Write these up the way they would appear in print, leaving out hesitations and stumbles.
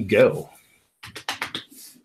Go.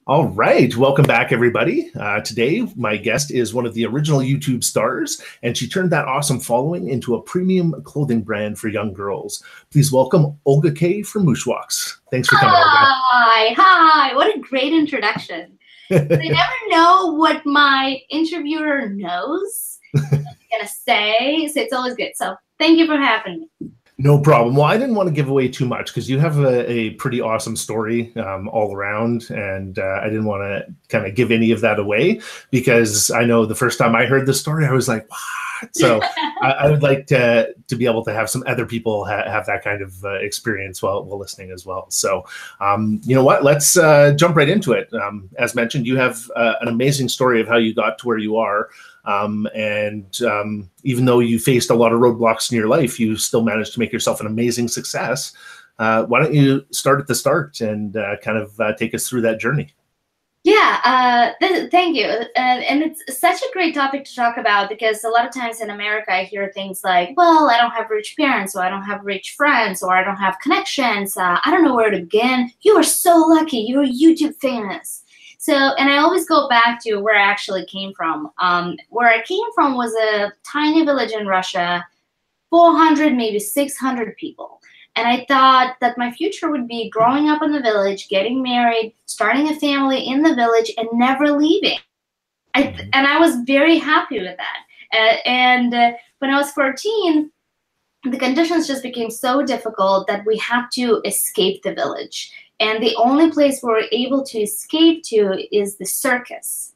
All right, welcome back, everybody. Today, my guest is one of the original YouTube stars, and she turned that awesome following into a premium clothing brand for young girls. Please welcome Olga Kay from Moosh Walks. Thanks for coming, Olga. Hi. What a great introduction. I never know what my interviewer knows what I'm going to say, so it's always good. So thank you for having me. No problem. Well, I didn't want to give away too much because you have a pretty awesome story all around, and I didn't want to kind of give any of that away because I know the first time I heard the story, I was like, what? So I would like to be able to have some other people have that kind of experience while listening as well. So you know what? Let's jump right into it. As mentioned, you have an amazing story of how you got to where you are. Even though you faced a lot of roadblocks in your life, you still managed to make yourself an amazing success. Why don't you start at the start and kind of take us through that journey? Yeah, thank you. And it's such a great topic to talk about because a lot of times in America, I hear things like, well, I don't have rich parents, or I don't have rich friends, or I don't have connections. I don't know where to begin. You are so lucky. You're YouTube famous. So, and I always go back to where I actually came from. Where I came from was a tiny village in Russia, 400, maybe 600 people. And I thought that my future would be growing up in the village, getting married, starting a family in the village, and never leaving. And I was very happy with that. When I was 14, the conditions just became so difficult that we had to escape the village. And the only place we were able to escape to is the circus.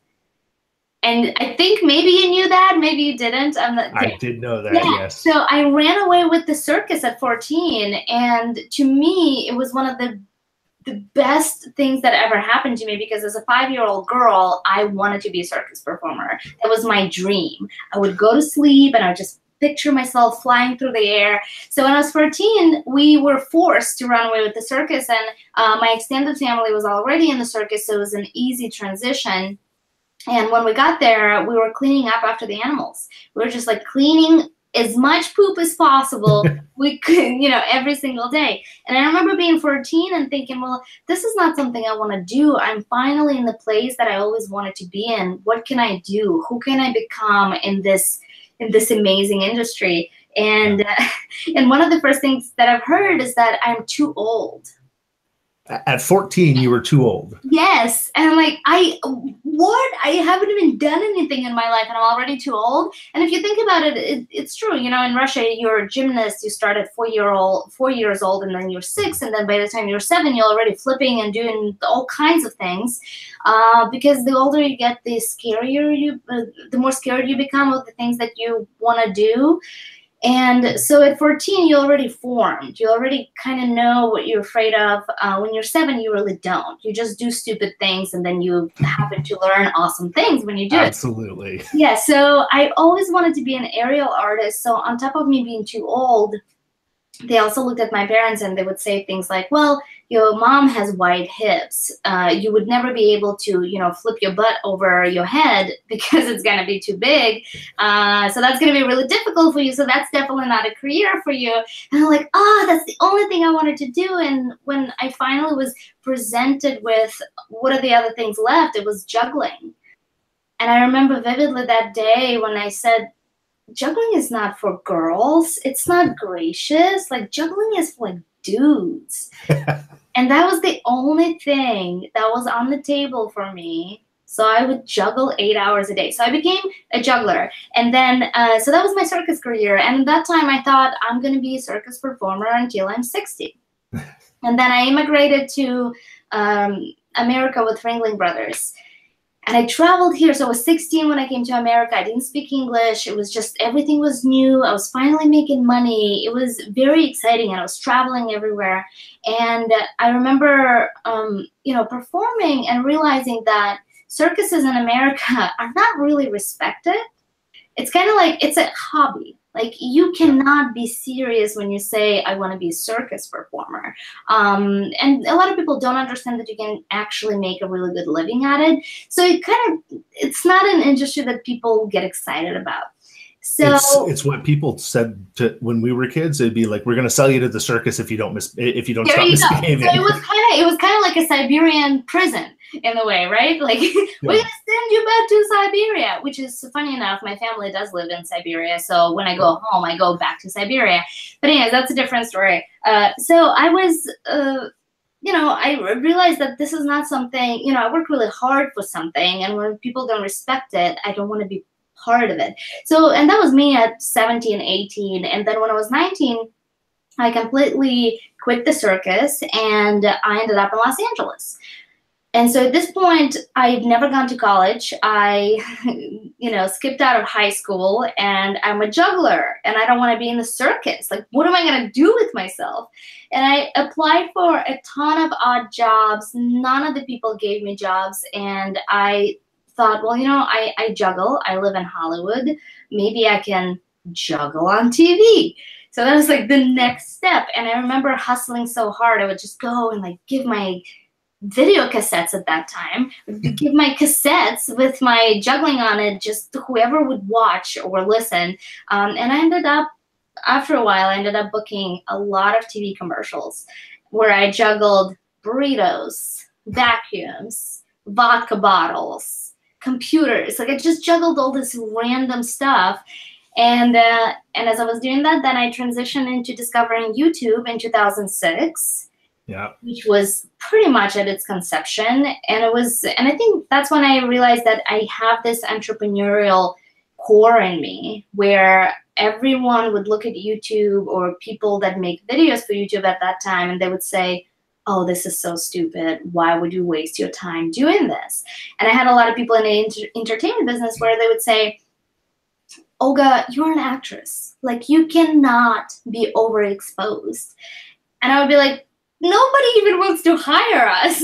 And I think maybe you knew that, maybe you didn't. I did know that, yeah. Yes. So I ran away with the circus at 14. And to me, it was one of the best things that ever happened to me because as a 5-year-old girl, I wanted to be a circus performer. That was my dream. I would go to sleep and I would just picture myself flying through the air. So when I was 14, we were forced to run away with the circus, and my extended family was already in the circus, so it was an easy transition. And when we got there, we were cleaning up after the animals. We were just like cleaning as much poop as possible. We could, every single day. And I remember being 14 and thinking, well, this is not something I want to do. I'm finally in the place that I always wanted to be in. What can I do? Who can I become in this amazing industry? And one of the first things that I've heard is that I'm too old. At 14, you were too old. Yes. And I'm like, what? I haven't even done anything in my life and I'm already too old. And if you think about it, it's true. In Russia, you're a gymnast, you start at 4 years old, and then you're 6. And then by the time you're 7, you're already flipping and doing all kinds of things. Because the older you get, the more scared you become of the things that you want to do. And so at 14, you already formed. You already kind of know what you're afraid of. When you're 7, you really don't. You just do stupid things, and then you happen to learn awesome things when you do it. Absolutely. Yeah, so I always wanted to be an aerial artist. So on top of me being too old, they also looked at my parents and they would say things like, well, your mom has wide hips. You would never be able to, flip your butt over your head because it's going to be too big. So that's going to be really difficult for you. So that's definitely not a career for you. And I'm like, that's the only thing I wanted to do. And when I finally was presented with what are the other things left, it was juggling. And I remember vividly that day when I said, juggling is not for girls. It's not gracious. Like, juggling is for dudes. And that was the only thing that was on the table for me. So I would juggle 8 hours a day. So I became a juggler. And then, so that was my circus career. And at that time I thought I'm going to be a circus performer until I'm 60. And then I immigrated to America with Ringling Brothers. And I traveled here. So I was 16 when I came to America. I didn't speak English. It was just, everything was new. I was finally making money. It was very exciting. And I was traveling everywhere. And I remember, performing and realizing that circuses in America are not really respected. It's kind of like, it's a hobby. Like, you cannot be serious when you say, I want to be a circus performer. And a lot of people don't understand that you can actually make a really good living at it. So it's not an industry that people get excited about. So it's what people said to when we were kids. It'd be like, we're going to sell you to the circus if you don't stop misbehaving. So it was kind of like a Siberian prison in a way, right? Like we're going to send you back to Siberia, which is funny enough. My family does live in Siberia, so when I go home, I go back to Siberia. But anyways, that's a different story. So I was. I realized that this is not something, I work really hard for something, and when people don't respect it, I don't want to be part of it. So, and that was me at 17, 18. And then when I was 19, I completely quit the circus and I ended up in Los Angeles. And so at this point, I'd never gone to college. I, skipped out of high school, and I'm a juggler, and I don't want to be in the circus. Like, what am I going to do with myself? And I applied for a ton of odd jobs. None of the people gave me jobs. And I thought, well, I juggle. I live in Hollywood. Maybe I can juggle on TV. So that was like the next step. And I remember hustling so hard. I would just go and like give my video cassettes at that time, give my cassettes with my juggling on it, just to whoever would watch or listen. And I ended up, after a while, I ended up booking a lot of TV commercials where I juggled burritos, vacuums, vodka bottles, computers. Like I just juggled all this random stuff. And as I was doing that, then I transitioned into discovering YouTube in 2006. Yeah. Which was pretty much at its conception. And I think that's when I realized that I have this entrepreneurial core in me where everyone would look at YouTube or people that make videos for YouTube at that time, and they would say, oh, this is so stupid. Why would you waste your time doing this? And I had a lot of people in the entertainment business where they would say, Olga, you're an actress. Like, you cannot be overexposed. And I would be like, nobody even wants to hire us.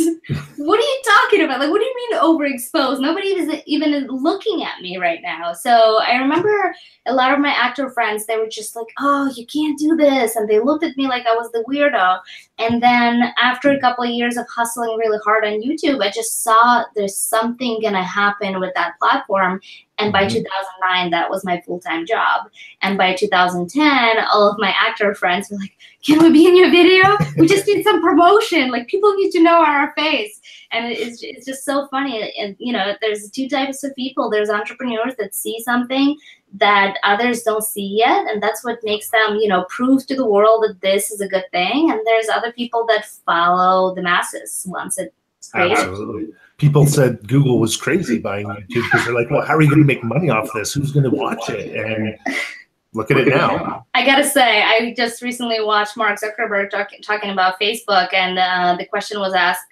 What are you talking about? Like, what do you mean overexposed? Nobody is even looking at me right now. So I remember a lot of my actor friends, they were just like, oh, you can't do this. And they looked at me like I was the weirdo. And then after a couple of years of hustling really hard on YouTube, I just saw there's something going to happen with that platform. And by 2009, that was my full-time job. And by 2010, all of my actor friends were like, can we be in your video? We just need some promotion. Like, people need to know our face. And it's just so funny. And, there's two types of people. There's entrepreneurs that see something that others don't see yet. And that's what makes them, prove to the world that this is a good thing. And there's other people that follow the masses once it's created. Absolutely. People said Google was crazy buying YouTube because they're like, well, how are you going to make money off this? Who's going to watch it? And look at it now. I got to say, I just recently watched Mark Zuckerberg talking about Facebook, and the question was asked,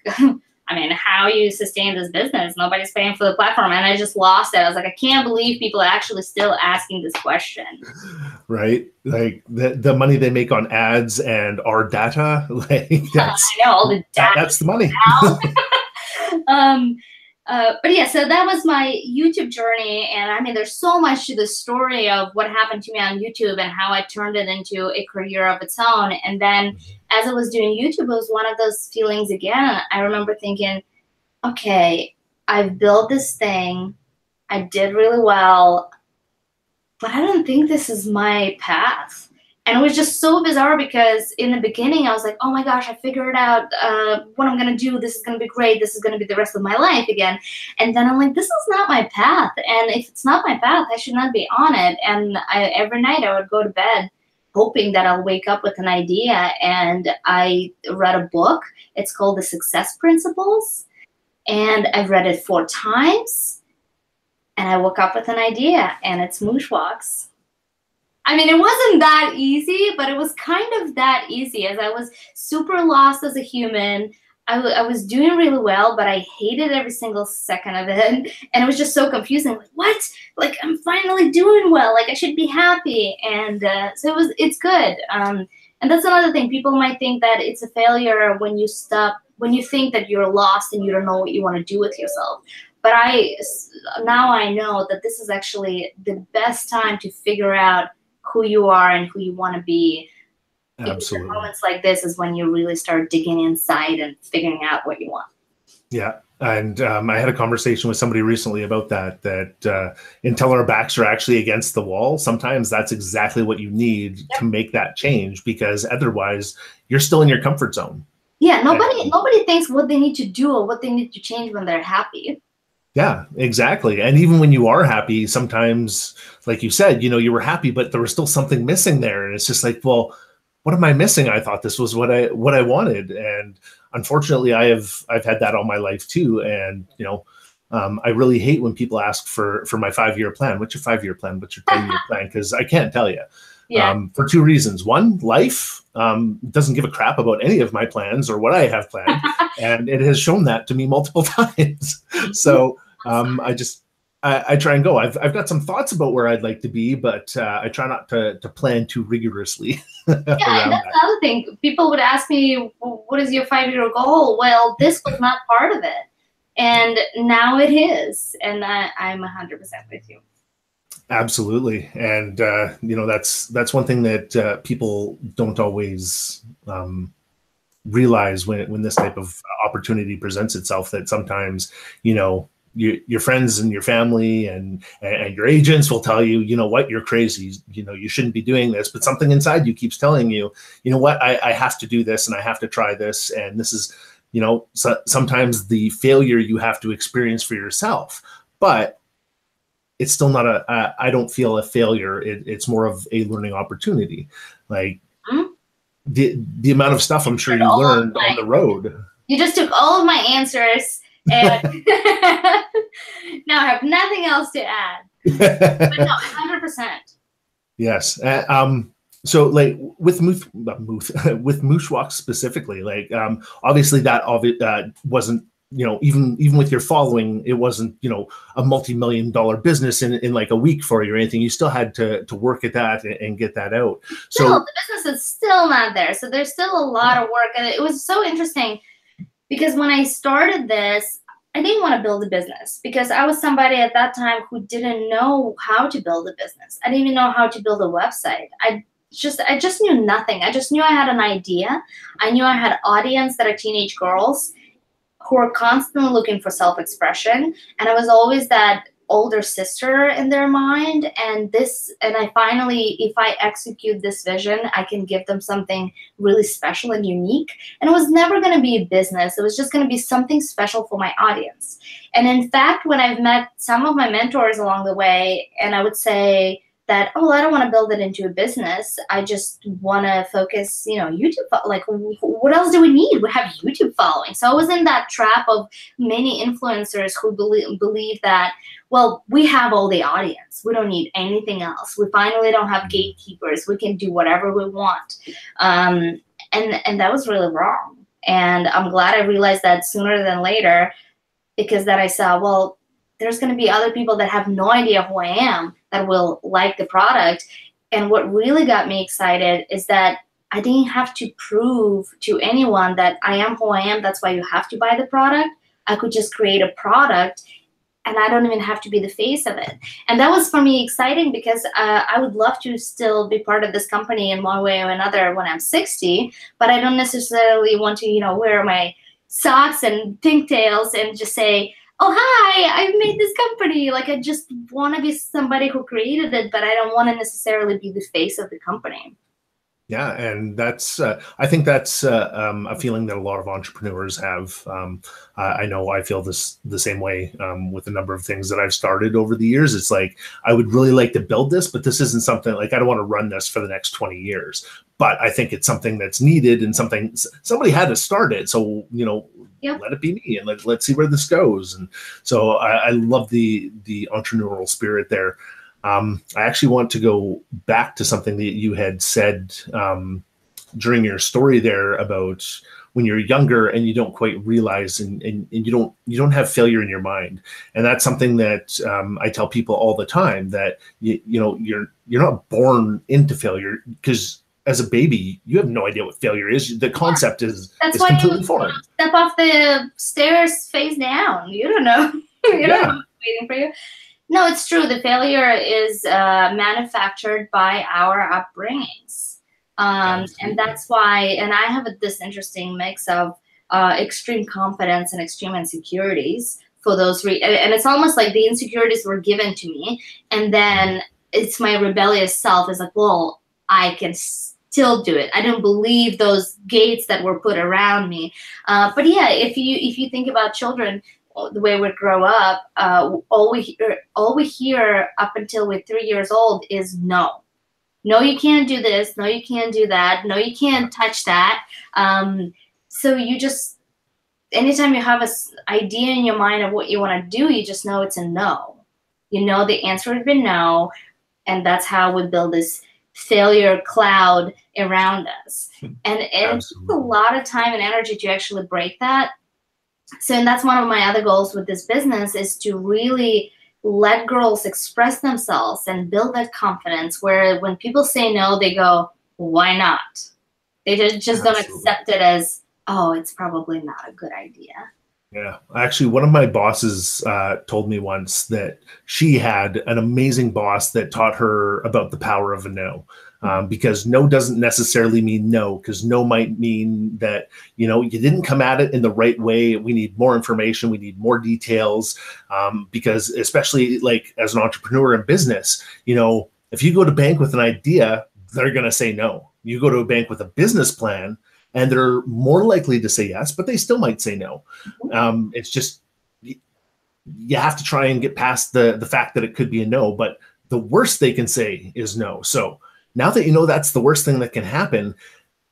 how you sustain this business? Nobody's paying for the platform. And I just lost it. I was like, I can't believe people are actually still asking this question. Right? Like the money they make on ads and our data, like that's, I know, all the data. That's the money. But yeah, so that was my YouTube journey. And there's so much to the story of what happened to me on YouTube and how I turned it into a career of its own. And then as I was doing YouTube, it was one of those feelings again. I remember thinking, okay, I've built this thing. I did really well, but I don't think this is my path. And it was just so bizarre because in the beginning, I was like, oh my gosh, I figured out what I'm going to do. This is going to be great. This is going to be the rest of my life again. And then I'm like, this is not my path. And if it's not my path, I should not be on it. And every night I would go to bed hoping that I'll wake up with an idea. And I read a book. It's called The Success Principles. And I've read it 4 times. And I woke up with an idea. And it's Moosh Walks. It wasn't that easy, but it was kind of that easy as I was super lost as a human. I was doing really well, but I hated every single second of it. And it was just so confusing. Like, what? Like, I'm finally doing well. Like, I should be happy. And so it's good. And that's another thing. People might think that it's a failure when you think that you're lost and you don't know what you want to do with yourself. But now I know that this is actually the best time to figure out who you are and who you want to be. Absolutely. Moments like this is when you really start digging inside and figuring out what you want. Yeah. And I had a conversation with somebody recently about that until our backs are actually against the wall, sometimes that's exactly what you need to make that change, because otherwise you're still in your comfort zone. Yeah, nobody thinks what they need to do or what they need to change when they're happy. Yeah, exactly. And even when you are happy, sometimes, like you said, you were happy, but there was still something missing there. And it's just like, well, what am I missing? I thought this was what I wanted. And unfortunately, I've had that all my life too. And, I really hate when people ask for my 5-year plan. What's your 5-year plan? What's your 10-year plan? Because I can't tell you. Yeah. For 2 reasons. One, life doesn't give a crap about any of my plans or what I have planned. And it has shown that to me multiple times. So I try and go. I've got some thoughts about where I'd like to be, but I try not to plan too rigorously. Yeah, and that's another thing. People would ask me, what is your 5-year goal? Well, this was not part of it. And now it is. And I'm 100% with you. Absolutely. And, that's one thing that people don't always realize when this type of opportunity presents itself, that sometimes, your friends and your family and your agents will tell you, you know what, you're crazy. You shouldn't be doing this. But something inside you keeps telling you, you know what, I have to do this and I have to try this. And this is, sometimes the failure you have to experience for yourself. But it's still not I don't feel a failure. It's more of a learning opportunity. Like the amount of stuff I'm sure you learned on the road. You just took all of my answers. And now I have nothing else to add. But no, 100%. Yes. So like with Moosh Walks specifically, like obviously that wasn't, even with your following, it wasn't, a multi-million-dollar business in like a week for you or anything. You still had to work at that and get that out. So the business is still not there. So there's still a lot of work. And it was so interesting, because when I started this, I didn't want to build a business, because I was somebody at that time who didn't know how to build a business. I didn't even know how to build a website. I just knew nothing. I just knew I had an idea. I knew I had audience that are teenage girls who are constantly looking for self-expression. And I was always that older sister in their mind. And I finally, if I execute this vision, I can give them something really special and unique. And it was never going to be a business. It was just going to be something special for my audience. And in fact, when I've met some of my mentors along the way, and I would say that, oh, I don't want to build it into a business. I just want to focus, YouTube. Like, what else do we need? We have YouTube following. So I was in that trap of many influencers who believe that, well, we have all the audience. We don't need anything else. We finally don't have gatekeepers. We can do whatever we want. And that was really wrong. And I'm glad I realized that sooner than later, because then I saw, well, there's going to be other people that have no idea who I am that will like the product. And what really got me excited is that I didn't have to prove to anyone that I am who I am. That's why you have to buy the product. I could just create a product, and I don't even have to be the face of it. And that was for me exciting, because I would love to still be part of this company in one way or another when I'm 60, but I don't necessarily want to, wear my socks and pigtails and just say, oh, hi, I've made this company. Like, I just want to be somebody who created it, but I don't want to necessarily be the face of the company. Yeah, and that's I think that's a feeling that a lot of entrepreneurs have. I know I feel the same way with a number of things that I've started over the years. It's like, I would really like to build this, but this isn't something, like, I don't want to run this for the next 20 years. But I think it's something that's needed, and somebody had to start it. So, yep, let it be me, and let's see where this goes. And so I love the entrepreneurial spirit there. I actually want to go back to something that you had said during your story there about when you're younger and you don't quite realize and you don't have failure in your mind. And that's something that I tell people all the time, that you're not born into failure, because as a baby, you have no idea what failure is. The concept is completely foreign. Step off the stairs face down. You don't know. You don't know what's waiting for you. No, it's true. The failure is manufactured by our upbringings. And that's why, and I have this interesting mix of extreme confidence and extreme insecurities for those and it's almost like the insecurities were given to me, and then it's my rebellious self is like, well, I can still do it. I don't believe those gates that were put around me. But yeah, if you think about children, the way we grow up, all we hear up until we're 3 years old is no. No, you can't do this. No, you can't do that. No, you can't touch that. So you just, anytime you have an idea in your mind of what you want to do, you just know it's a no. You know the answer has been no, and that's how we build this failure cloud around us. And it takes a lot of time and energy to actually break that. So, and that's one of my other goals with this business, is to really let girls express themselves and build that confidence where when people say no, they go, why not? They just don't accept it as, oh, it's probably not a good idea. Yeah. Actually, one of my bosses told me once that she had an amazing boss that taught her about the power of a no. Because no doesn't necessarily mean no, because no might mean that, you know, you didn't come at it in the right way. We need more information. We need more details. Because especially like as an entrepreneur in business, you know, if you go to bank with an idea, they're going to say no. You go to a bank with a business plan and they're more likely to say yes, but they still might say no. It's just, you have to try and get past the fact that it could be a no, but the worst they can say is no. So now that you know that's the worst thing that can happen,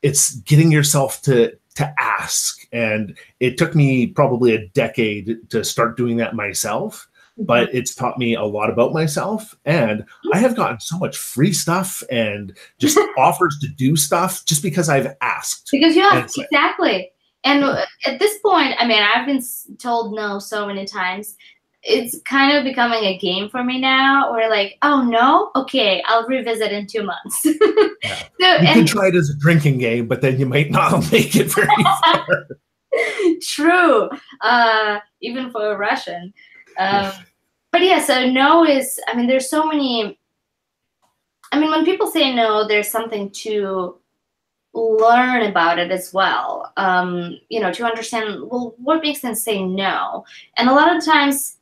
it's getting yourself to ask. And it took me probably a decade to start doing that myself, but it's taught me a lot about myself. And I have gotten so much free stuff and just offers to do stuff just because I've asked. Because you have, exactly. And at this point, I mean, I've been told no so many times. It's kind of becoming a game for me now. We're like, oh no, okay, I'll revisit in 2 months. Yeah. You can try it as a drinking game, but then you might not make it very far. True, even for a Russian. But yeah, so no is, I mean, there's so many. I mean, when people say no, there's something to learn about it as well. You know, to understand, well, what makes them say no? And a lot of times,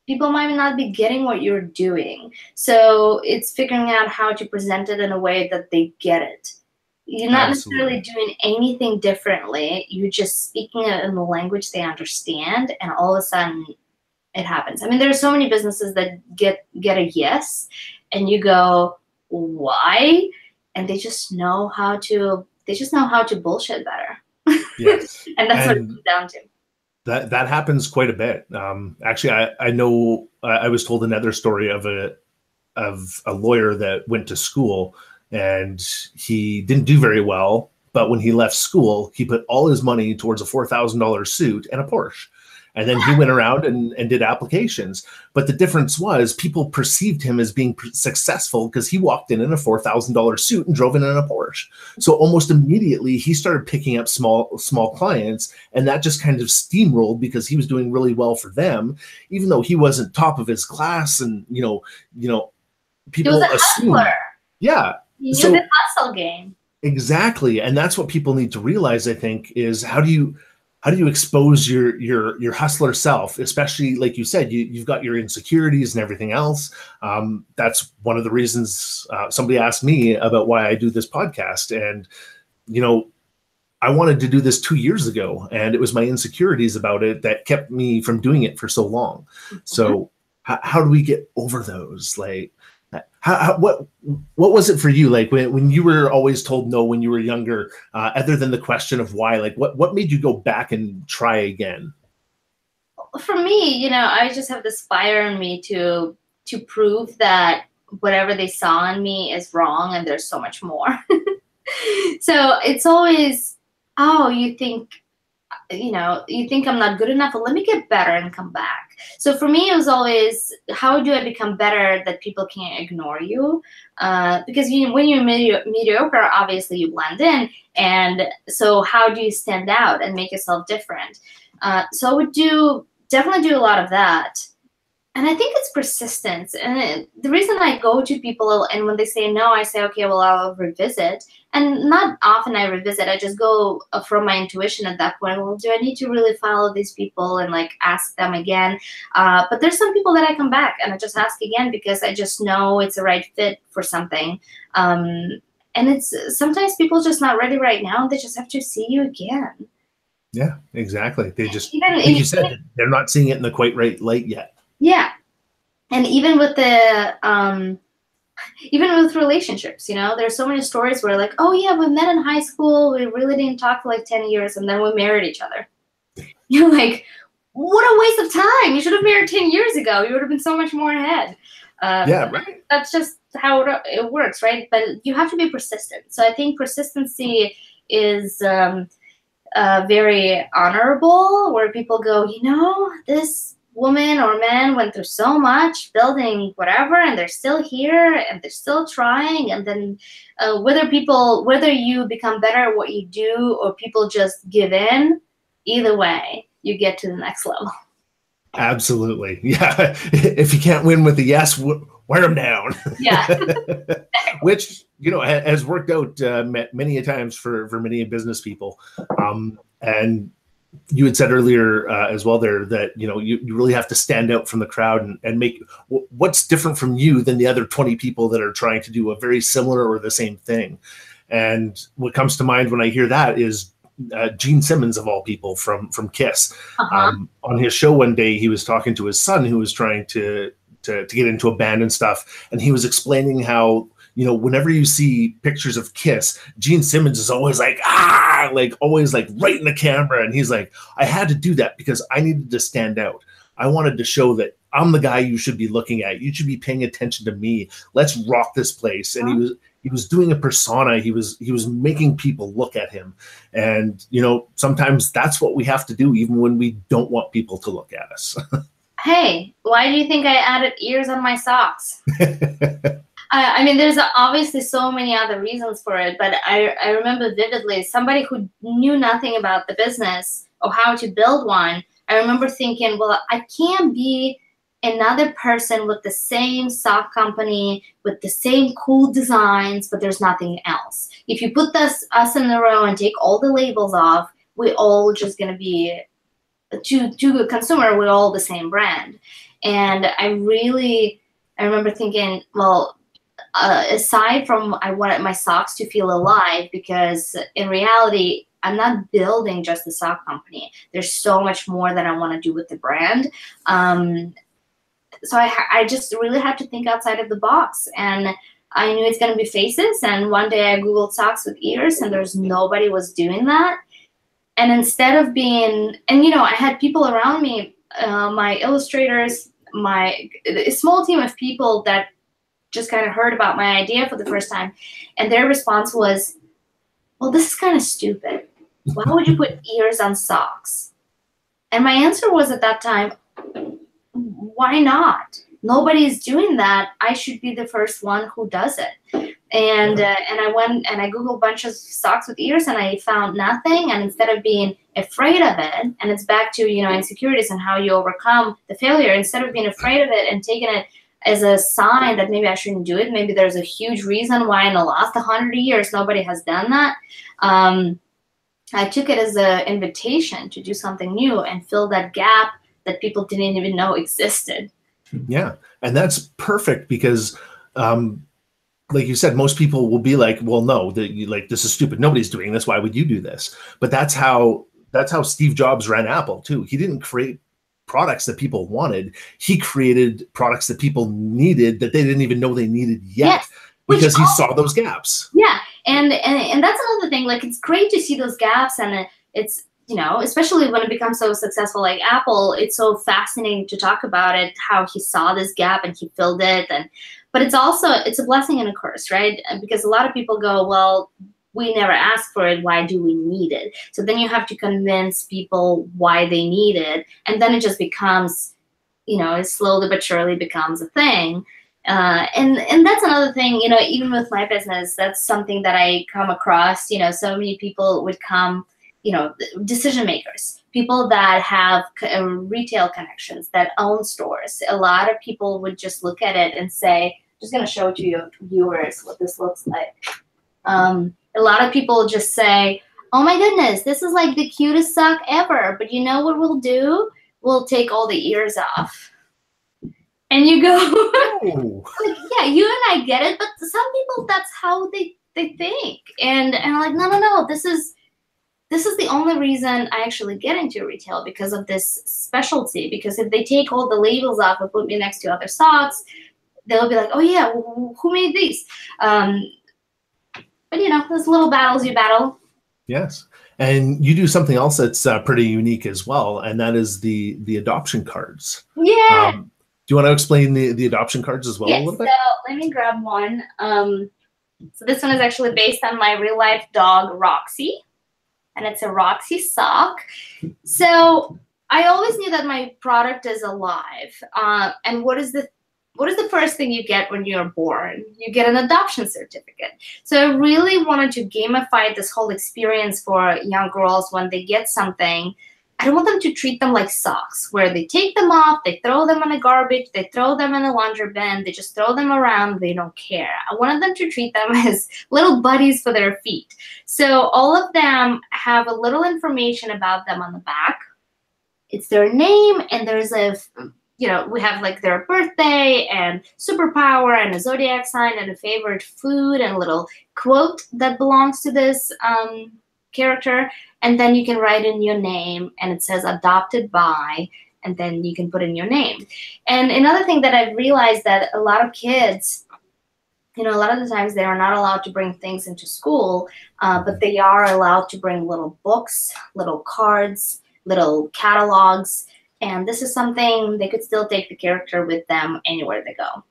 people might not be getting what you're doing. So it's figuring out how to present it in a way that they get it. You're not necessarily doing anything differently. You're just speaking it in the language they understand, and all of a sudden it happens. I mean, there are so many businesses that get a yes, and you go, why? And they just know how to bullshit better. Yes. And that's what it comes down to. That happens quite a bit. Actually, I know I was told another story of a lawyer that went to school and he didn't do very well. But when he left school, he put all his money towards a $4,000 suit and a Porsche. And then he went around and did applications. But the difference was people perceived him as being successful because he walked in a $4,000 suit and drove in a Porsche. So almost immediately he started picking up small clients, and that just kind of steamrolled because he was doing really well for them, even though he wasn't top of his class. And you know, people assume, yeah, he knew the hustle game. Exactly, and that's what people need to realize. I think is how do you expose your hustler self, especially like you said, you've got your insecurities and everything else. That's one of the reasons somebody asked me about why I do this podcast. And, you know, I wanted to do this 2 years ago, and it was my insecurities about it that kept me from doing it for so long. So how do we get over those? Like, what was it for you? Like when you were always told no when you were younger, other than the question of why, like what made you go back and try again? For me, you know, I just have this fire in me to prove that whatever they saw in me is wrong and there's so much more. So it's always, oh, you think I'm not good enough, well, let me get better and come back. So for me, it was always, how do I become better that people can't ignore you? Because when you're mediocre, obviously you blend in. And so how do you stand out and make yourself different? So I would definitely do a lot of that. And I think it's persistence. And the reason I go to people and when they say no, I say, okay, well, I'll revisit. And not often I revisit. I just go from my intuition at that point. Well, do I need to really follow these people and like ask them again? But there's some people that I come back and I just ask again because I just know it's a right fit for something. And it's sometimes people just not ready right now. They just have to see you again. Yeah, exactly. They just, like you said, they're not seeing it in the quite right light yet. Yeah. And even with the, even with relationships, you know, there's so many stories where like, oh yeah, we met in high school. We really didn't talk for like 10 years and then we married each other. You're like, what a waste of time. You should have married 10 years ago. You would have been so much more ahead. Yeah, right. That's just how it works, right? But you have to be persistent. So I think persistency is very honorable, where people go, you know, this woman or man went through so much building whatever, and they're still here and they're still trying. And then whether you become better at what you do or people just give in, either way, you get to the next level. Absolutely. Yeah. If you can't win with the yes, wear them down. Yeah. Which, you know, has worked out many a times for many business people. And you had said earlier as well there that, you know, you really have to stand out from the crowd and make what's different from you than the other 20 people that are trying to do a very similar or the same thing. And what comes to mind when I hear that is Gene Simmons, of all people, from Kiss. On his show one day, he was talking to his son who was trying to get into a band and stuff. And he was explaining how, you know, whenever you see pictures of Kiss, Gene Simmons is always like, always like right in the camera. And he's like, I had to do that because I needed to stand out. I wanted to show that I'm the guy you should be looking at. You should be paying attention to me. Let's rock this place. And he was doing a persona. He was making people look at him. And, you know, sometimes that's what we have to do, even when we don't want people to look at us. Hey, why do you think I added ears on my socks? I mean, there's obviously so many other reasons for it, but I remember vividly somebody who knew nothing about the business or how to build one. I remember thinking, well, I can't be another person with the same sock company, with the same cool designs, but there's nothing else. If you put us in a row and take all the labels off, we're all just going to be, to the consumer, we're all the same brand. And I remember thinking, well, aside from I wanted my socks to feel alive, because in reality, I'm not building just the sock company. There's so much more that I want to do with the brand. So I just really had to think outside of the box. And I knew it's going to be faces. And one day I Googled socks with ears, and there's nobody was doing that. And instead of being, and you know, I had people around me, my illustrators, a small team of people that just kind of heard about my idea for the first time. And their response was, well, this is kind of stupid. Why would you put ears on socks? And my answer was at that time, why not? Nobody's doing that. I should be the first one who does it. And I went and I Googled a bunch of socks with ears, and I found nothing. And instead of being afraid of it, and it's back to, you know, insecurities and how you overcome the failure, instead of being afraid of it and taking it as a sign that maybe I shouldn't do it, maybe there's a huge reason why in the last 100 years nobody has done that. I took it as an invitation to do something new and fill that gap that people didn't even know existed. Yeah, and that's perfect because, like you said, most people will be like, "Well, no, this is stupid. Nobody's doing this. Why would you do this?" But that's how Steve Jobs ran Apple too. He didn't create products that people wanted. He created products that people needed that they didn't even know they needed yet. Yes. Because he saw those gaps. Yeah, and that's another thing. Like, it's great to see those gaps, and it's, you know, especially when it becomes so successful like Apple, it's so fascinating to talk about it, how he saw this gap and he filled it. But it's a blessing and a curse, right? Because a lot of people go, well, we never asked for it. Why do we need it? So then you have to convince people why they need it, and then it just becomes, you know, it slowly but surely becomes a thing. And that's another thing, you know, even with my business, that's something that I come across. You know, so many people would come decision makers, people that have retail connections, that own stores. A lot of people would just look at it and say, just going to show it to your viewers what this looks like. A lot of people just say, oh my goodness, this is like the cutest sock ever. But you know what we'll do? We'll take all the ears off. And you go, like, yeah, you and I get it. But some people, that's how they think. And I'm like, no, this is the only reason I actually get into retail, because of this specialty. Because if they take all the labels off and put me next to other socks, they'll be like, oh yeah, who made these? But those little battles you battle. Yes. And you do something else that's pretty unique as well, and that is the adoption cards. Yeah. Do you want to explain the adoption cards as well a little bit? So let me grab one. So this one is actually based on my real life dog, Roxy. And it's a Roxy sock. So I always knew that my product is alive. And what is the first thing you get when you're born? You get an adoption certificate. So I really wanted to gamify this whole experience for young girls when they get something. I don't want them to treat them like socks, where they take them off, they throw them in the garbage, they throw them in the laundry bin, they just throw them around, they don't care. I wanted them to treat them as little buddies for their feet. So all of them have a little information about them on the back. It's their name, and there's we have like their birthday and superpower and a zodiac sign and a favorite food and a little quote that belongs to this character. And then you can write in your name, and it says adopted by, and then you can put in your name. And another thing that I've realized, that a lot of kids, a lot of the times they are not allowed to bring things into school, but they are allowed to bring little books, little cards, little catalogs. And this is something they could still take the character with them anywhere they go.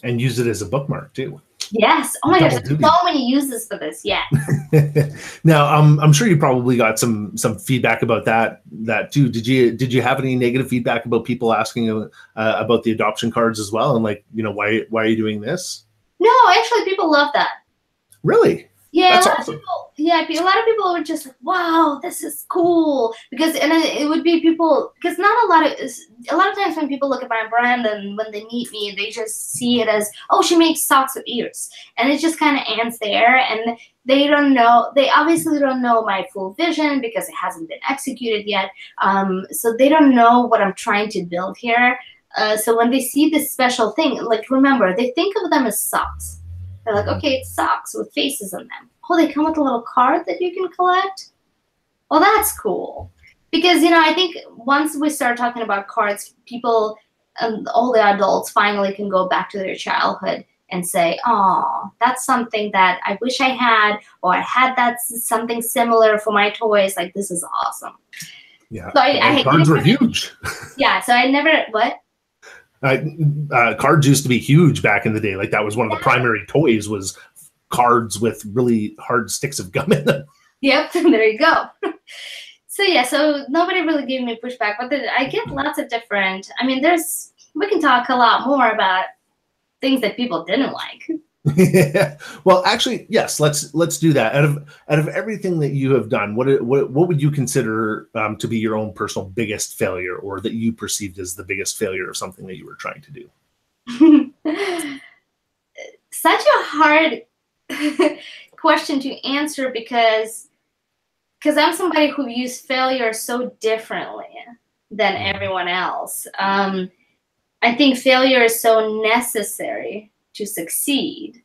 And use it as a bookmark too. Yes. Oh my gosh, there's so many uses for this. Yeah. Now, I'm sure you probably got some feedback about that too. Did you have any negative feedback about people asking about the adoption cards as well, and like, why are you doing this? No, actually, people love that. Really? Yeah, that's a lot awesome. of people were just like, wow, this is cool. Because, and it would be people, because not a lot of times when people look at my brand and when they meet me, they just see it as, oh, she makes socks with ears. And it just kind of ends there. And they obviously don't know my full vision because it hasn't been executed yet. So they don't know what I'm trying to build here. So when they see this special thing, like, remember, they think of them as socks. They're like, okay, it's socks with faces on them. Oh, they come with a little card that you can collect? Well, that's cool. Because, I think once we start talking about cards, people, all the adults finally can go back to their childhood and say, oh, that's something that I wish I had, or I had something similar for my toys. Like, this is awesome. Yeah, so cards were huge. Yeah, so I never, what? Cards used to be huge back in the day. Like, that was one of the primary toys, was cards with really hard sticks of gum in them. Yep, there you go. So yeah, so nobody really gave me pushback, but I get lots of different. I mean, we can talk a lot more about things that people didn't like. Yeah. Well, actually, yes. Let's do that. Out of everything that you have done, what would you consider to be your own personal biggest failure, or that you perceived as the biggest failure of something that you were trying to do? Such a hard question to answer, because I'm somebody who views failure so differently than everyone else. I think failure is so necessary to succeed.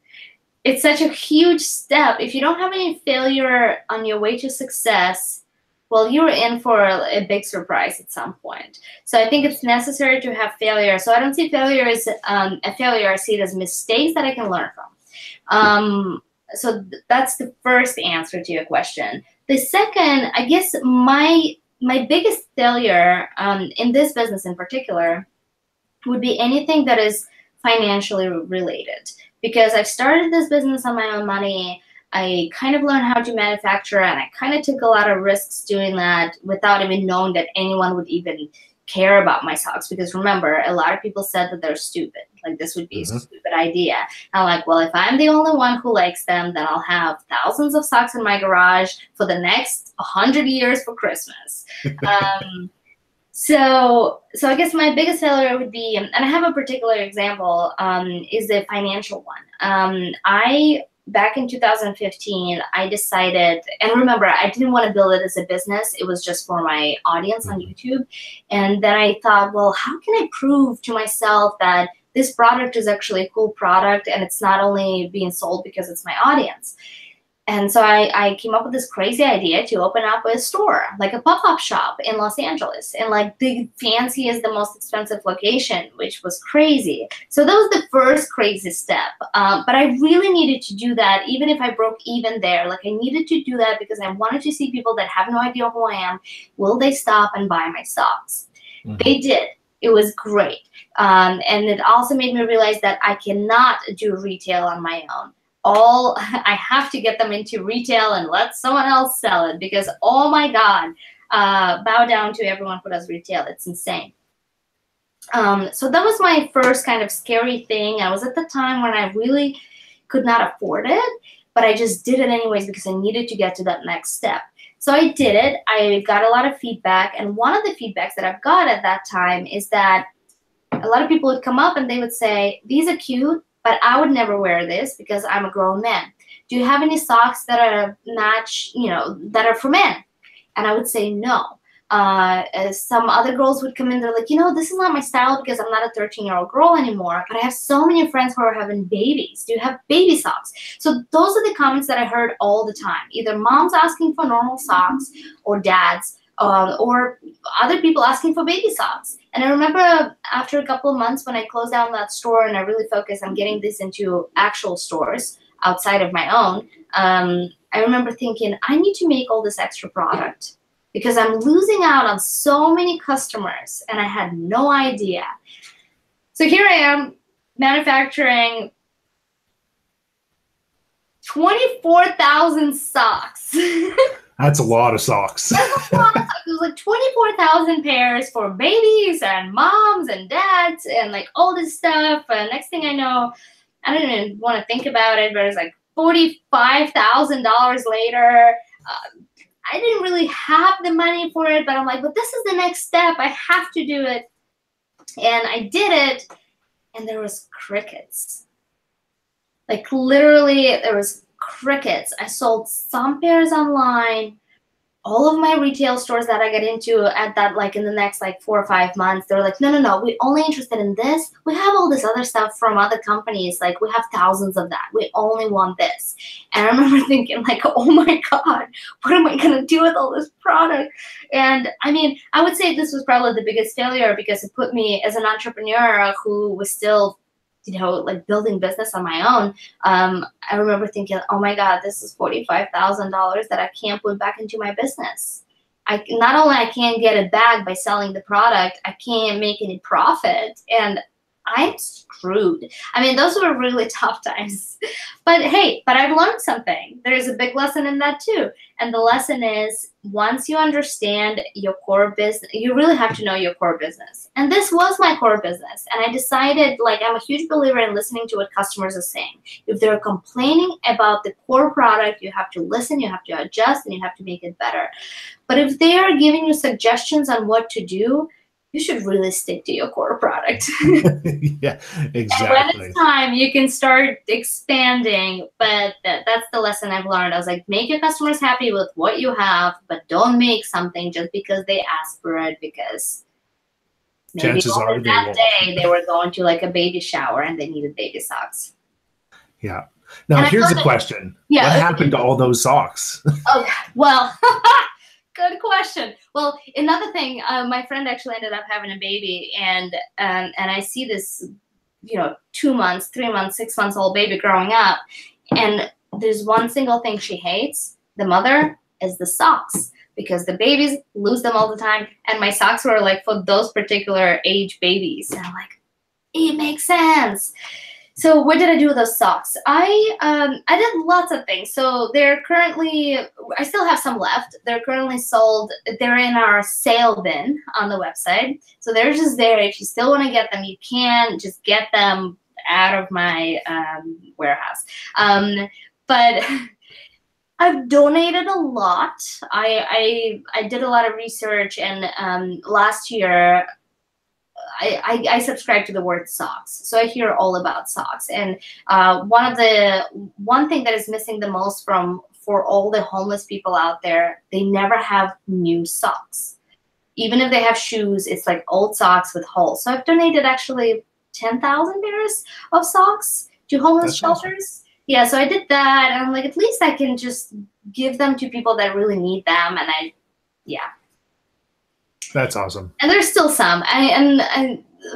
It's such a huge step. If you don't have any failure on your way to success, well, you're in for a big surprise at some point. So I think it's necessary to have failure. So I don't see failure as a failure. I see it as mistakes that I can learn from. So that's the first answer to your question. The second, I guess my biggest failure in this business in particular would be anything that is financially related, because I started this business on my own money. I kind of learned how to manufacture, and I kind of took a lot of risks doing that without even knowing that anyone would even care about my socks, because remember, a lot of people said that they're stupid. Like, this would be a stupid idea. I'm like, well, if I'm the only one who likes them, then I'll have thousands of socks in my garage for the next 100 years for Christmas. So I guess my biggest failure would be, and I have a particular example, is the financial one. Back in 2015, I decided, and remember, I didn't want to build it as a business. It was just for my audience on YouTube. And then I thought, well, how can I prove to myself that this product is actually a cool product and it's not only being sold because it's my audience? And so I came up with this crazy idea to open up a store, like a pop-up shop in Los Angeles, in like the fanciest, the most expensive location, which was crazy. So that was the first crazy step. But I really needed to do that, even if I broke even there. Like, I needed to do that because I wanted to see people that have no idea who I am. Will they stop and buy my socks? They did. It was great. And it also made me realize that I cannot do retail on my own. I have to get them into retail and let someone else sell it, because, oh my God, bow down to everyone who does retail. It's insane. So that was my first kind of scary thing. I was at the time when I really could not afford it, but I just did it anyways because I needed to get to that next step. So I did it. I got a lot of feedback. And one of the feedbacks that I've got at that time is that a lot of people would come up and they would say, these are cute, but I would never wear this because I'm a grown man. Do you have any socks that are that are for men? And I would say no. Some other girls would come in, they're like, this is not my style because I'm not a 13-year-old girl anymore, but I have so many friends who are having babies. Do you have baby socks? So those are the comments that I heard all the time. Either moms asking for normal socks, or dads, or other people asking for baby socks. And I remember after a couple of months when I closed down that store and I really focused on getting this into actual stores outside of my own, I remember thinking, I need to make all this extra product because I'm losing out on so many customers, and I had no idea. So here I am manufacturing 24,000 socks. That's a lot of socks. That's a lot of socks. It was like 24,000 pairs for babies and moms and dads and like all this stuff. And next thing I know, I don't even want to think about it, but it's like $45,000 later. I didn't really have the money for it, but I'm like, but this is the next step. I have to do it. And I did it, and there was crickets. Like, literally, there was crickets. I sold some pairs online. All of my retail stores that I got into at that, like in the next like 4 or 5 months, they were like, no, we're only interested in this. We have all this other stuff from other companies. Like, we have thousands of that. We only want this. And I remember thinking like, oh my God, what am I going to do with all this product? And I mean, I would say this was probably the biggest failure because it put me as an entrepreneur who was still like building business on my own. I remember thinking, oh my God, this is $45,000 that I can't put back into my business. Not only I can't get it back by selling the product, I can't make any profit, and I'm screwed. I mean, those were really tough times. But hey, I've learned something. There's a big lesson in that too. And the lesson is, once you understand your core business, you really have to know your core business. And this was my core business. And I decided, like, I'm a huge believer in listening to what customers are saying. If they're complaining about the core product, you have to listen, you have to adjust, and you have to make it better. But if they are giving you suggestions on what to do, you should really stick to your core product. Yeah, exactly. And when it's time, you can start expanding. But that's the lesson I've learned. I was like, make your customers happy with what you have, but don't make something just because they ask for it, because maybe chances are that day they were going to like a baby shower and they needed baby socks. Yeah. Now, here's a question. Yeah, what happened to all those socks? Oh, well, good question. Well, another thing, my friend actually ended up having a baby, and I see this, 2 months, 3 months, 6 months old baby growing up, and there's one single thing she hates, the mother, is the socks, because the babies lose them all the time, and my socks were like for those particular age babies, and I'm like, it makes sense. So what did I do with those socks? I did lots of things. So they're currently, I still have some left. They're currently sold. They're in our sale bin on the website. So they're just there. If you still want to get them, you can just get them out of my warehouse. But I've donated a lot. I did a lot of research, and last year I subscribe to the word socks, so I hear all about socks. And one thing that is missing the most for all the homeless people out there, they never have new socks. Even if they have shoes, it's like old socks with holes. So I've donated actually 10,000 pairs of socks to homeless shelters. Awesome. Yeah, so I did that, and I'm like, at least I can just give them to people that really need them, and yeah. That's awesome. And there's still some. And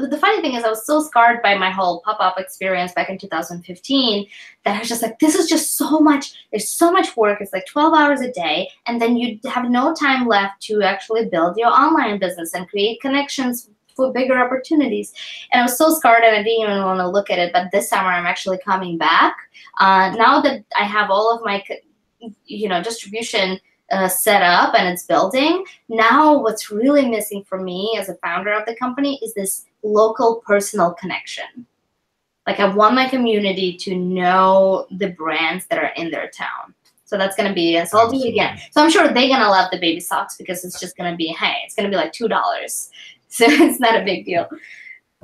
the funny thing is, I was so scarred by my whole pop-up experience back in 2015 that I was just like, this is just so much. There's so much work. It's like 12 hours a day. And then you have no time left to actually build your online business and create connections for bigger opportunities. And I was so scarred and I didn't even want to look at it. But this summer, I'm actually coming back. Now that I have all of my, distribution set up and it's building. Now what's really missing for me as a founder of the company is this local personal connection. Like I want my community to know the brands that are in their town. So that's going to be, so I'll do it again. So I'm sure they're going to love the baby socks because it's just going to be, hey, it's going to be like $2. So it's not a big deal.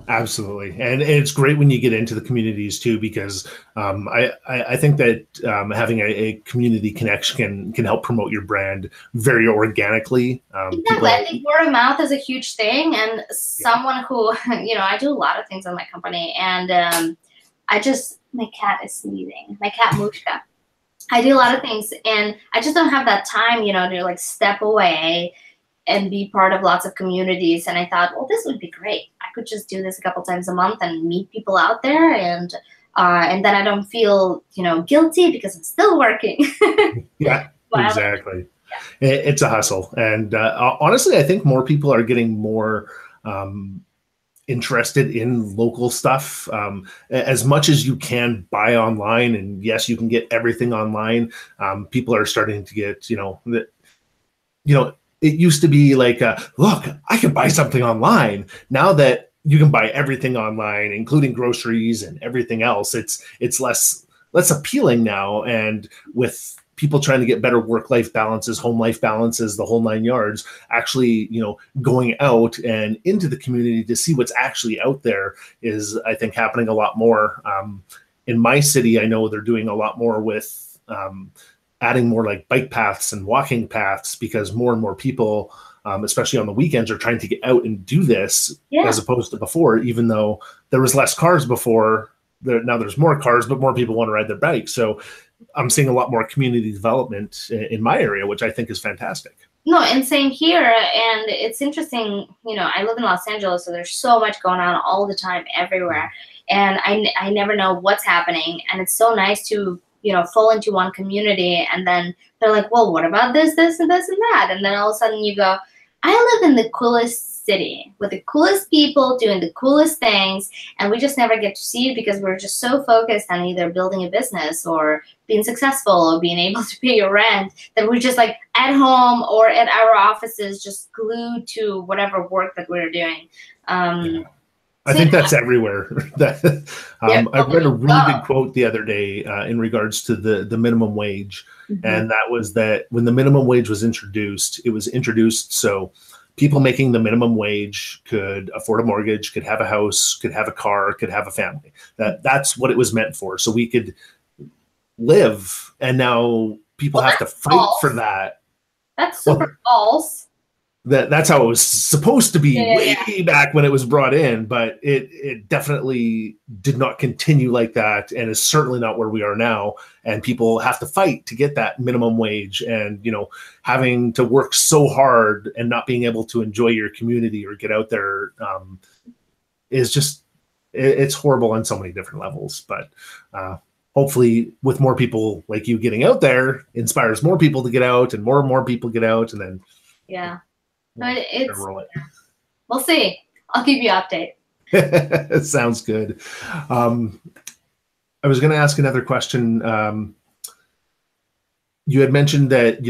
Absolutely. And it's great when you get into the communities too, because I think that having a community connection can help promote your brand very organically. Exactly. I think word of mouth is a huge thing. And someone who, I do a lot of things in my company, and my cat is sneezing. My cat Moosh. I do a lot of things, and I just don't have that time, to like step away and be part of lots of communities. And I thought, well, this would be great. I could just do this a couple times a month and meet people out there, and then I don't feel, guilty because I'm still working. Yeah, exactly. Yeah. It's a hustle. And honestly, I think more people are getting more interested in local stuff. As much as you can buy online, and yes, you can get everything online, people are starting to get, it used to be like, look, I can buy something online. Now that you can buy everything online, including groceries and everything else, it's less appealing now. And with people trying to get better work-life balances, home life balances, the whole 9 yards, actually, going out and into the community to see what's actually out there is, I think, happening a lot more. In my city, I know they're doing a lot more with adding more like bike paths and walking paths, because more and more people, especially on the weekends, are trying to get out and do this, as opposed to before. Even though there was less cars before, now there's more cars, but more people want to ride their bikes. So I'm seeing a lot more community development in my area, which I think is fantastic. No, and same here. And it's interesting, I live in Los Angeles, so there's so much going on all the time everywhere. And I never know what's happening. And it's so nice to fall into one community, and then they're like, well, what about this, this, and this, and that? And then all of a sudden you go, I live in the coolest city with the coolest people doing the coolest things, and we just never get to see it because we're just so focused on either building a business or being successful or being able to pay your rent that we're just like at home or at our offices just glued to whatever work that we're doing. I think that's everywhere. I read a really good quote the other day in regards to the minimum wage. Mm-hmm. And that was that when the minimum wage was introduced, it was introduced so people making the minimum wage could afford a mortgage, could have a house, could have a car, could have a family. That's what it was meant for. So we could live. And now people have to fight for that. That's super false. That's how it was supposed to be way back when it was brought in, but it definitely did not continue like that, and is certainly not where we are now. And people have to fight to get that minimum wage, and having to work so hard and not being able to enjoy your community or get out there is just, it's horrible on so many different levels. But hopefully with more people like you getting out there inspires more people to get out, and more people get out, and then we'll see. I'll keep you updated. Sounds good. I was going to ask another question. You had mentioned that,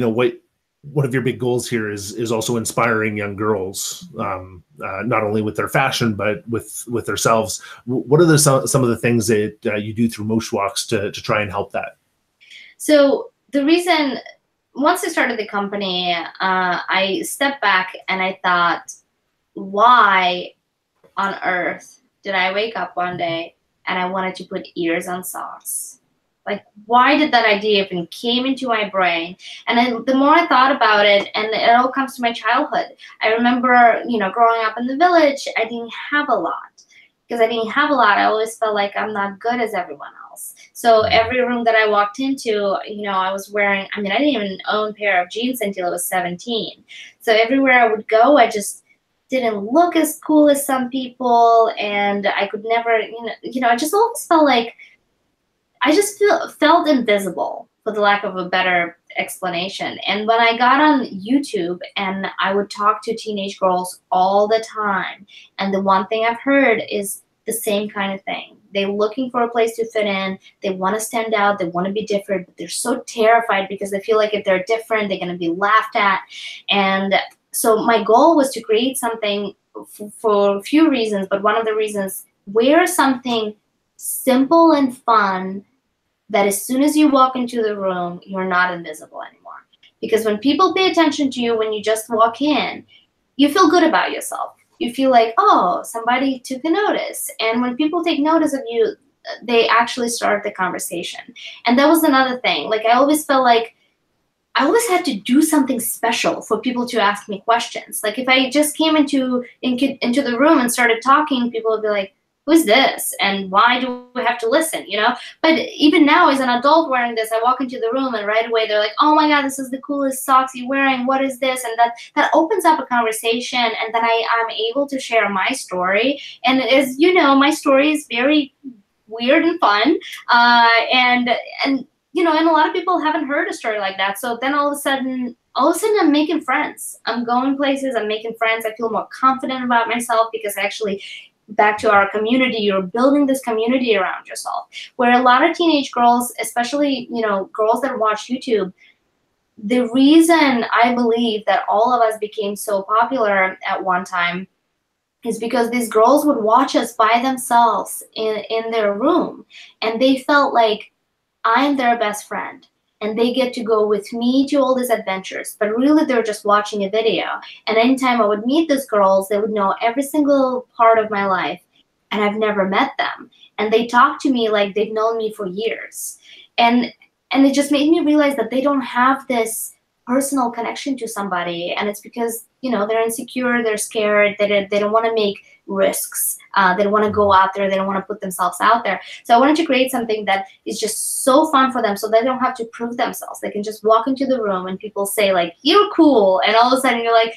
one of your big goals here is also inspiring young girls, not only with their fashion, but with themselves. What are some of the things that you do through Moosh Walks to try and help that? So the reason, once I started the company, I stepped back and I thought, why on earth did I wake up one day and I wanted to put ears on socks? Like, why did that idea even came into my brain? And the more I thought about it, and it all comes to my childhood. I remember, growing up in the village, I didn't have a lot. Because I didn't have a lot, I always felt like I'm not good as everyone else. So every room that I walked into, I was wearing, I didn't even own a pair of jeans until I was 17. So everywhere I would go, I just didn't look as cool as some people, and I could never, I just always felt like, I just felt invisible, for the lack of a better explanation. And when I got on YouTube and I would talk to teenage girls all the time, and the one thing I've heard is the same kind of thing. They're looking for a place to fit in. They want to stand out. They want to be different, but they're so terrified because they feel like if they're different, they're going to be laughed at. And so my goal was to create something for a few reasons, but one of the reasons, wear something simple and fun that as soon as you walk into the room, you're not invisible anymore. Because when people pay attention to you, when you just walk in, you feel good about yourself. You feel like, oh, somebody took a notice. And when people take notice of you, they actually start the conversation. And that was another thing. Like, I always felt like I always had to do something special for people to ask me questions. Like, if I just came into the room and started talking, people would be like, who's this? And why do we have to listen, But even now, as an adult wearing this, I walk into the room and right away they're like, oh my God, this is the coolest socks you're wearing. What is this? And that opens up a conversation, and then I'm able to share my story. And as you know, my story is very weird and fun. And a lot of people haven't heard a story like that. So then all of a sudden I'm making friends. I'm going places, I'm making friends. I feel more confident about myself because actually, back to our community, you're building this community around yourself, where a lot of teenage girls, especially, girls that watch YouTube, the reason I believe that all of us became so popular at one time is because these girls would watch us by themselves in their room, and they felt like I'm their best friend. And they get to go with me to all these adventures. But really, they're just watching a video. And anytime I would meet these girls, they would know every single part of my life. And I've never met them. And they talk to me like they've known me for years. And it just made me realize that they don't have this personal connection to somebody. And it's because, they're insecure, they're scared, they don't want to make risks. They don't want to go out there. They don't want to put themselves out there. So I wanted to create something that is just so fun for them, so they don't have to prove themselves. They can just walk into the room and people say like, you're cool. And all of a sudden you're like,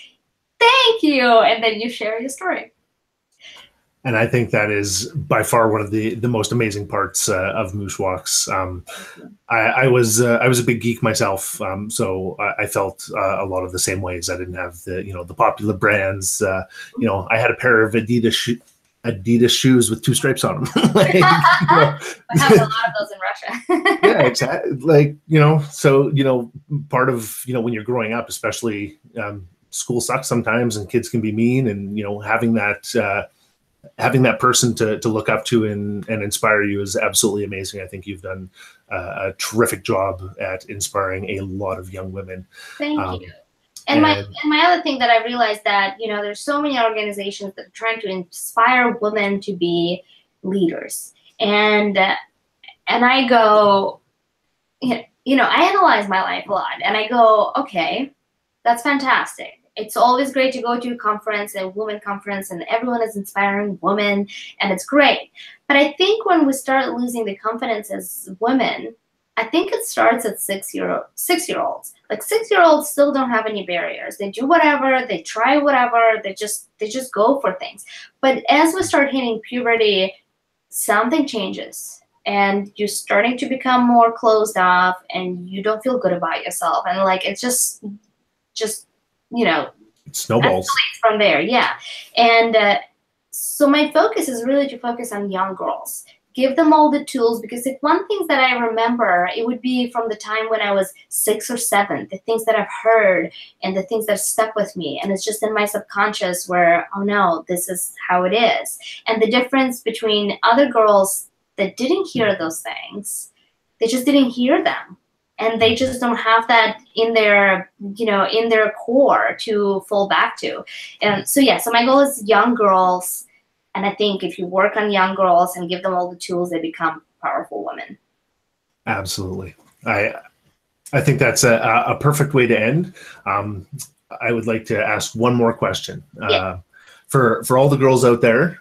thank you. And then you share your story. And I think that is by far one of the most amazing parts of Moosh Walks. I was a big geek myself, so I felt a lot of the same ways. I didn't have the popular brands. I had a pair of Adidas shoes with 2 stripes on them. I have a lot of those in Russia. Yeah, exactly. So part of when you're growing up, especially, school sucks sometimes, and kids can be mean, and having that person to look up to and inspire you is absolutely amazing. I think you've done a terrific job at inspiring a lot of young women. Thank you. And my other thing that I realized that, there's so many organizations that are trying to inspire women to be leaders. And I go, I analyze my life a lot, and I go, okay, that's fantastic. It's always great to go to a conference, a women conference, and everyone is inspiring women, and it's great. But I think when we start losing the confidence as women, I think it starts at 6-year-olds. Like 6-year-olds still don't have any barriers. They do whatever, they try whatever, they just go for things. But as we start hitting puberty, something changes, and you're starting to become more closed off, and you don't feel good about yourself, and like it's just it snowballs from there. Yeah. And so my focus is really to focus on young girls, give them all the tools, because if one thing that I remember, it would be from the time when I was 6 or 7, the things that I've heard and the things that stuck with me. And it's just in my subconscious where, oh no, this is how it is. And the difference between other girls that didn't hear those things, they just didn't hear them. And they just don't have that in their, in their core to fall back to. And so, yeah, so my goal is young girls. And I think if you work on young girls and give them all the tools, they become powerful women. Absolutely. I think that's a perfect way to end. I would like to ask one more question. Yeah. For all the girls out there,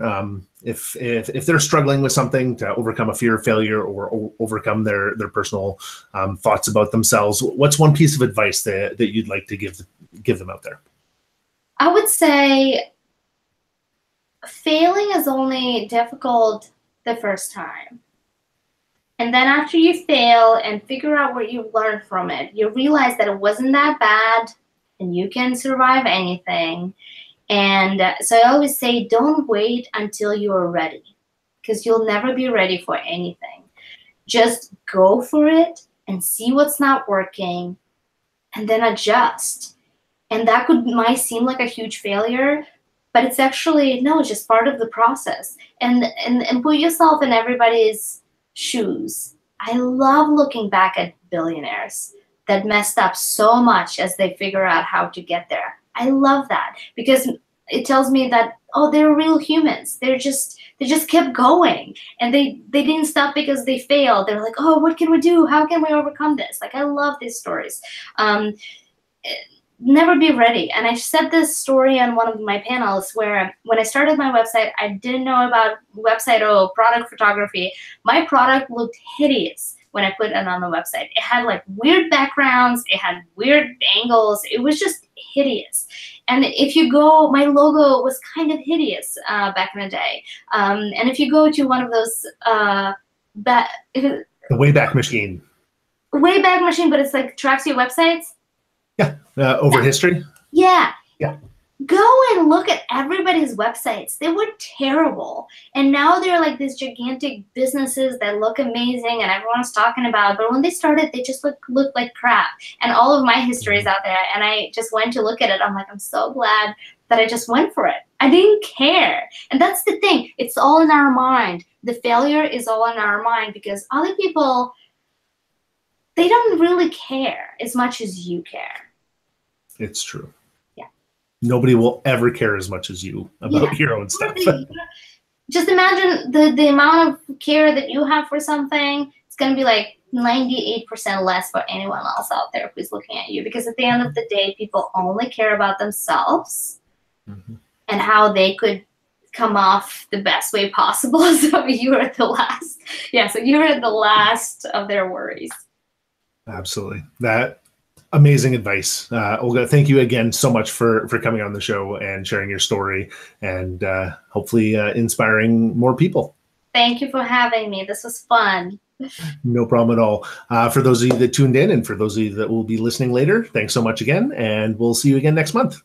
if they're struggling with something to overcome a fear of failure or overcome their personal thoughts about themselves, what's one piece of advice that you'd like to give them out there? I would say failing is only difficult the first time. And then after you fail and figure out what you learned from it, you realize that it wasn't that bad and you can survive anything. And so I always say, don't wait until you're ready, because you'll never be ready for anything. Just go for it and see what's not working and then adjust. And that might seem like a huge failure, but it's actually, no, it's just part of the process. And put yourself in everybody's shoes. I love looking back at billionaires that messed up so much as they figure out how to get there. I love that, because it tells me that, oh, they're real humans. They just kept going, and they didn't stop because they failed. They're like, oh, what can we do? How can we overcome this? Like, I love these stories. Never be ready. And I said this story on one of my panels where when I started my website, I didn't know about website or product photography. My product looked hideous when I put it on the website. It had like weird backgrounds. It had weird angles. It was just hideous. And if you go, my logo was kind of hideous back in the day. And if you go to one of those, the Wayback Machine. Wayback Machine, but it's like tracks your websites. Yeah, over history. Yeah. Yeah. Go and look at everybody's websites. They were terrible. And now they're like these gigantic businesses that look amazing and everyone's talking about. But when they started, they just looked like crap. And all of my history is out there. And I just went to look at it. I'm like, I'm so glad that I just went for it. I didn't care. And that's the thing. It's all in our mind. The failure is all in our mind, because other people, they don't really care as much as you care. It's true. Yeah. Nobody will ever care as much as you about your own stuff. Just imagine the amount of care that you have for something. It's going to be like 98% less for anyone else out there who's looking at you. Because at the end of the day, people only care about themselves and how they could come off the best way possible. So you're the last. Yeah, so you're the last of their worries. Absolutely. That amazing advice. Olga, thank you again so much for coming on the show and sharing your story, and hopefully inspiring more people. Thank you for having me. This was fun. No problem at all. For those of you that tuned in and for those of you that will be listening later, thanks so much again, and we'll see you again next month.